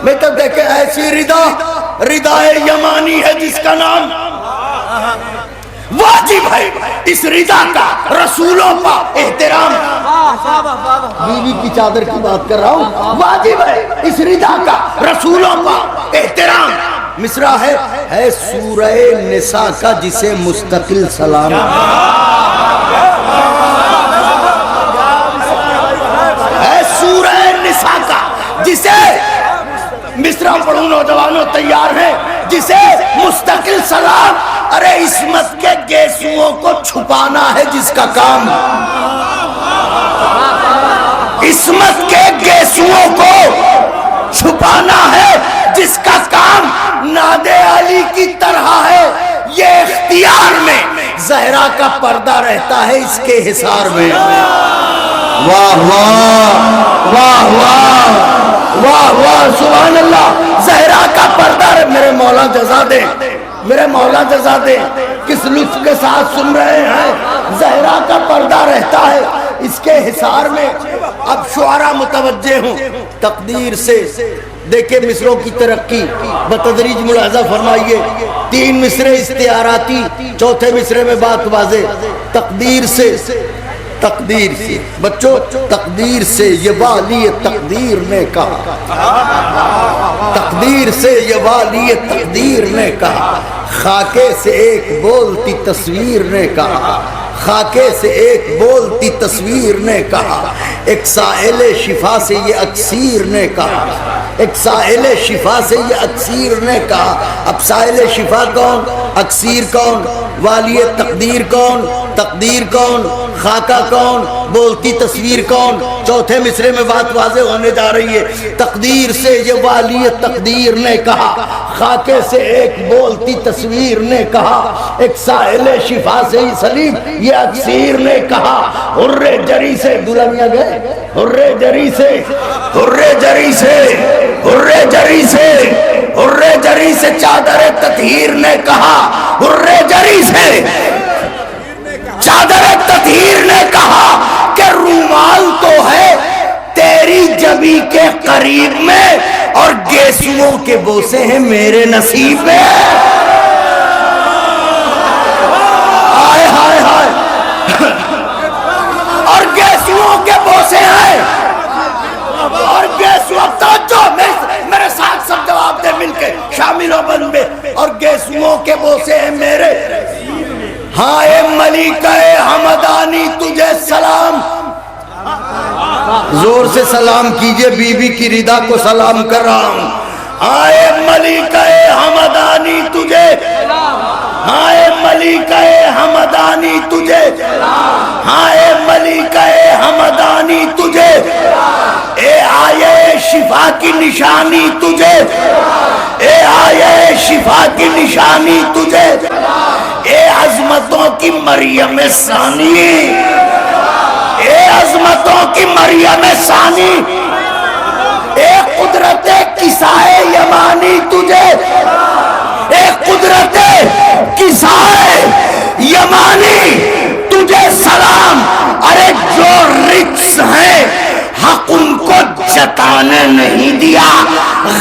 میں تو دیکھے ایسی ردا یمانی ہے جس کا نام واجب ہے، اس ردا کا رسولوں کا احترام۔ بیوی کی چادر کی بات کر رہا ہوں، واجب ہے اس ردا کا رسولوں کا احترام۔ مصرع ہے سورہ نساء کا جسے مستقل سلام، ہے سورہ نساء کا جسے مصرع پڑھوں نوجوانوں تیار ہیں، جسے مستقل سلام۔ ارے عصمت کے گیسوؤں کو چھپانا ہے جس کا کام، عصمت کے گیسوؤں کو چھپانا ہے جس کا کام، ناد علی کی طرح ہے یہ اختیار میں، زہرا کا پردہ رہتا ہے اس کے حصار میں۔ واہ واہ واہ واہ واہ واہ سبحان اللہ، زہرا کا پردہ میرے مولا جزا دے، میرے مولا جزا دے، کس لطف کے ساتھ سن رہے ہیں۔ زہرا کا پردہ رہتا ہے اس کے حصار میں۔ اب شعراء متوجہ ہوں تقدیر سے، دیکھیں مصروں کی ترقی بتدریج ملاحظہ فرمائیے۔ 3 مصرے استعاراتی، چوتھے مصرے میں بات واضح، تقدیر سے بچوں، تقدیر سے یہ والی تقدیر نے کہا، تقدیر سے یہ والی تقدیر نے کہا، خاکے سے ایک بولتی تصویر نے کہا، خاکے سے ایک بولتی تصویر نے کہا، ایک سائل شفا سے یہ اکسیر نے کہا، ایک سائل شفا سے یہ اکسیر نے کہا۔ اب سائل شفا کون، اکسیر کون، والی تقدیر کون، تقدیر کون، خاکہ کون، بولتی تصویر کون؟ چوتھے مصرے میں بات واضح ہونے جا رہی ہے۔ تقدیر سے یہ والی تقدیر نے کہا، خاکے سے ایک بولتی تصویر نے کہا، ایک سائل شفا سے ہی سلیم یہ اکسیر نے کہا۔ حرے جری سے دلہنیا گئے، حرے جری سے، حرے جری سے، حرے جری سے، حرے جری سے چادر تطہیر نے کہا، حرے جری سے چادر تطہیر نے کہا کہ رومال تو ہے تیری جبی کے قریب میں اور گیسوؤں کے بوسے ہیں میرے نصیب میں۔ ہائے ہائے ہائے، اور گیسوؤں کے بوسے ہیں، اور گیسوؤں توجہ میرے ساتھ سب جواب دے مل کے، شامل ہو بن میں، اور گیسوؤں کے بوسے ہیں میرے۔ ہاں اے ملکہ حمدانی تجھے سلام، زور سے سلام کیجئے، بی بی کی ردا کو سلام کر رہا ہوں۔ ہاں اے ملکہ حمدانی تجھے، ہاں اے ملکہ حمدانی تجھے، ہاں اے ملکہ حمدانی تجھے، اے آئے شفا کی نشانی تجھے، اے آئے شفا کی نشانی تجھے، اے عظمتوں کی مریم ثانی، اے عظمتوں کی مریم ثانی، اے قدرت کسائے یمانی تجھے، اے قدرت کسائے یمانی تجھے سلام۔ ارے جو رجس ہیں حق ان کو جتانے نہیں دیا،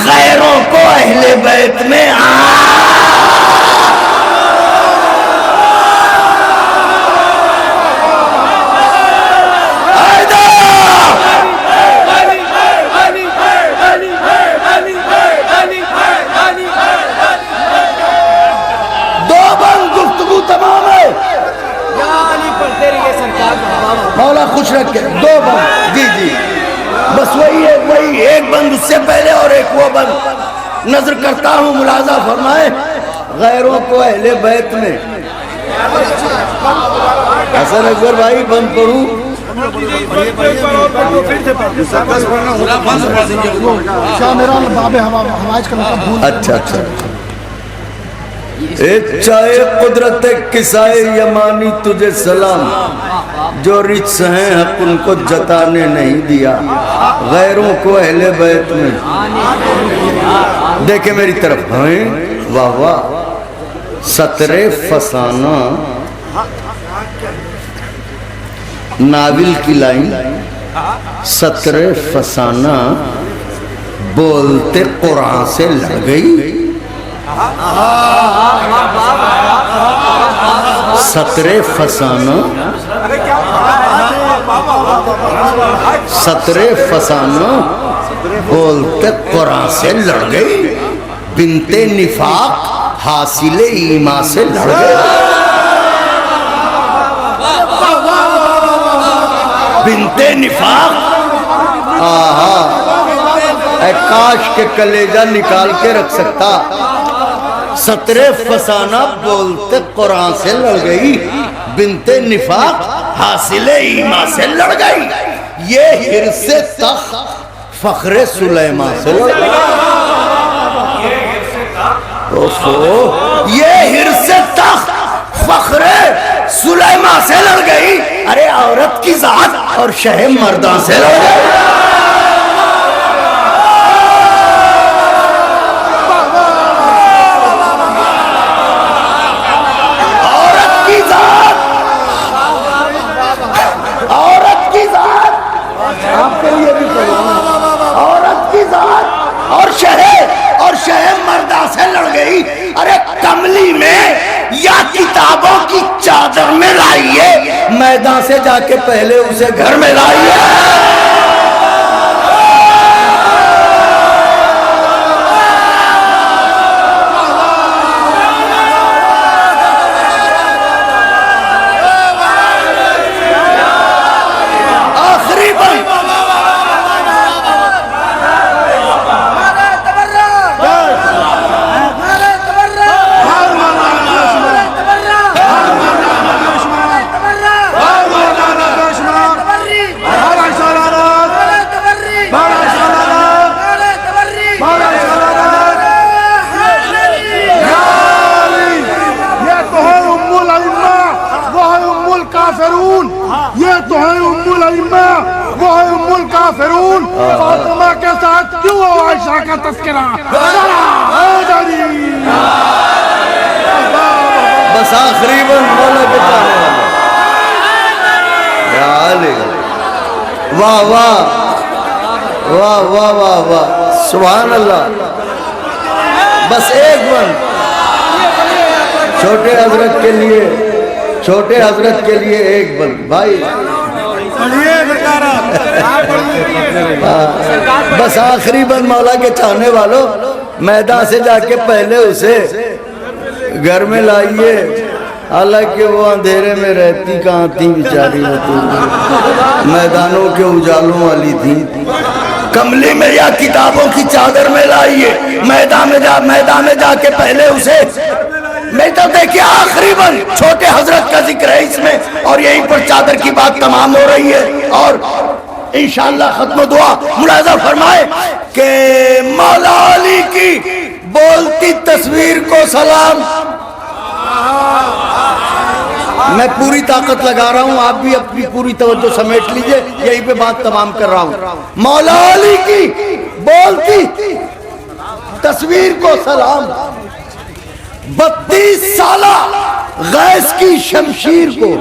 غیروں کو اہل بیت میں مولا خوش رکھے، دو بند، جی جی بس وہی ایک بند اس سے پہلے اور ایک وہ بند نظر کرتا ہوں، ملاحظہ فرمائے غیروں کو اہل بیت میں۔ حسن اکبر بھائی بند پڑھوں؟ اچھا اچھا، چاہے قدرت کسائے یمانی تجھے سلام، جو رجس ہیں حق ان کو جتانے نہیں دیا، غیروں کو اہل بیت میں۔ دیکھیں میری طرف، ہیں واہ واہ، سطر فسانہ ناول کی لائن، سطر فسانہ بولتے قرآن سے لڑ گئی، سطر فسانہ، سطر فسانہ بولتے قرآن سے لڑ گئی، بنت نفاق حاصل ایمان سے لڑ گئی، بنت نفاق، اے کاش کے کلیجہ نکال کے رکھ سکتا، سطر فسانہ بولتے قرآن سے لڑ گئی، بنت نفاق حاصل ایمان سے لڑ گئی، یہ حرص تخت فخر سلیمان سے لڑ گئی، یہ حرص تخت فخر سلیمان سے لڑ گئی، ارے عورت کی ذات اور شہ مردان سے لڑ گئی، ارے کملی میں یا کتابوں کی چادر میں لائیے، میدان سے جا کے پہلے اسے گھر میں لائیے، آخری بند، یہ تو ہے ام الائمہ، وہ ہے ام الکافرون، فاطمہ کے ساتھ کیوں عائشہ کا تذکرہ؟ بس آخری بند مولا کے چاہنے والے، واہ واہ واہ واہ واہ واہ، سبحان اللہ، بس ایک بند چھوٹے حضرت کے لیے، چھوٹے حضرت کے لیے ایک بند بھائی، بس آخری بند مولا کے چاہنے والوں، میدان سے جا کے پہلے اسے گھر میں لائیے، حالانکہ وہ اندھیرے میں رہتی کہاں تھی بیچاری، ہوتی میدانوں کے اجالوں والی تھی، کملی میں یا کتابوں کی چادر میں لائیے، میدان میں جا کے پہلے اسے، میں تو دیکھیں آخری بند چھوٹے حضرت کا ذکر ہے اس میں، اور یہیں پر چادر کی بات تمام ہو رہی ہے، اور انشاءاللہ ختم دعا ملاحظہ فرمائے کہ مولا علی کی بولتی تصویر کو سلام، میں پوری طاقت لگا رہا ہوں، آپ بھی اپنی پوری توجہ سمیٹ لیجئے، یہی پہ بات تمام کر رہا ہوں۔ مولا علی کی بولتی تصویر کو سلام، 32 سالہ غیث کی شمشیر کو،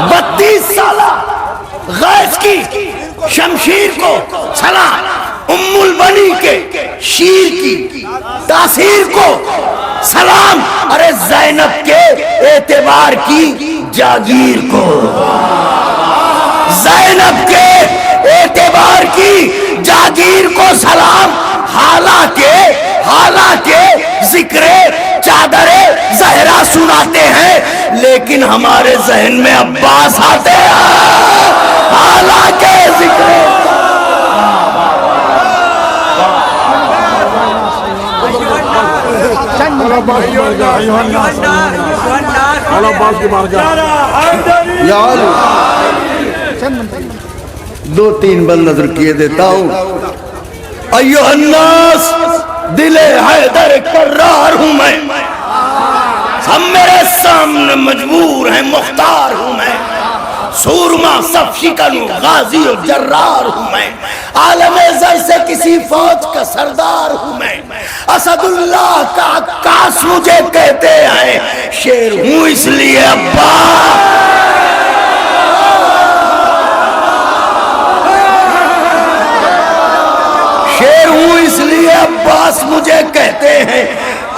32 سالہ غیث کی شمشیر کو سلام، ام البنی کے شیر کی تاثیر کو سلام، ارے زینب کے اعتبار کی جاگیر کو، زینب کے اعتبار کی جاگیر کو سلام، حالانکہ ذکر چادر زہرا سناتے ہیں لیکن ہمارے ذہن میں عباس آتے ہیں، حالانکہ ذکر دو تین بل نظر کیے دیتا ہوں۔ ایھا الناس، دل حیدر کرار ہوں میں، ہم میرے سامنے مجبور ہیں، مختار ہوں میں، سورما صف شکن غازی و جرار ہوں میں، عالم زر سے کسی فوج کا سردار ہوں میں، اسد اللہ کا عکاس مجھے کہتے ہیں، شیر ہوں اس لیے ابا، شیر ہوں اس لیے عباس مجھے کہتے ہیں،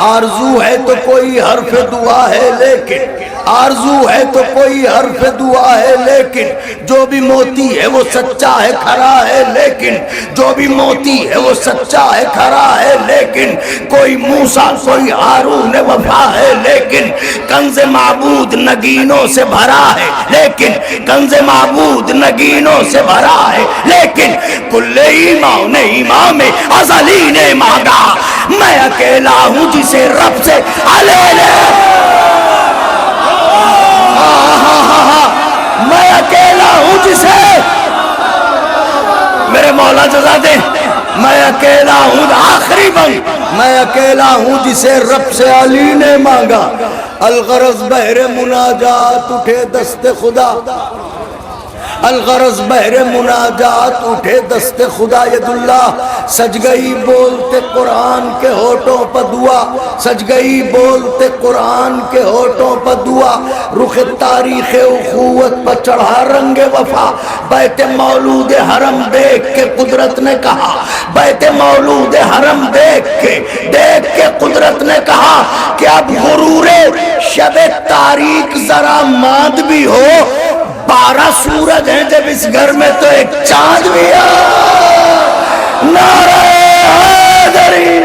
آرزو ہے تو کوئی حرف دعا ہے لیکن، آرزو ہے تو کوئی حرف دعا ہے لیکن، جو بھی موتی ہے وہ سچا ہے کھرا ہے لیکن، جو بھی موتی ہے وہ سچا ہے کھرا ہے لیکن، کوئی موسیٰ کوئی ہارون وفا ہے لیکن، کنز معبود نگینوں سے بھرا ہے لیکن، کنز معبود نگینوں سے بھرا ہے لیکن، کل ایمان نے امام ازلی نے مانگا، میں اکیلا ہوں جسے رب سے علیہ، میں اکیلا ہوں جسے میرے مولا جزا دے، میں اکیلا ہوں آخری بند، میں اکیلا ہوں جسے رب سے علی نے مانگا، الغرض بحر مناجات اٹھے دست خدا، الغرض بحر مناجات اٹھے دست خدا، ید اللہ سج گئی بولتے قرآن کے ہونٹوں پر دعا، سج گئی بولتے قرآن کے ہونٹوں پر دعا، رخ تاریخ اخوت پر چڑھا رنگ وفا، بیت مولود حرم دیکھ کے قدرت نے کہا، بیت مولود حرم دیکھ کے قدرت نے کہا کہ اب غرور شب تاریک ذرا ماند بھی ہو، 12 سورج ہیں جب اس گھر میں تو ایک چاند بھی ہے، نعرہ حیدری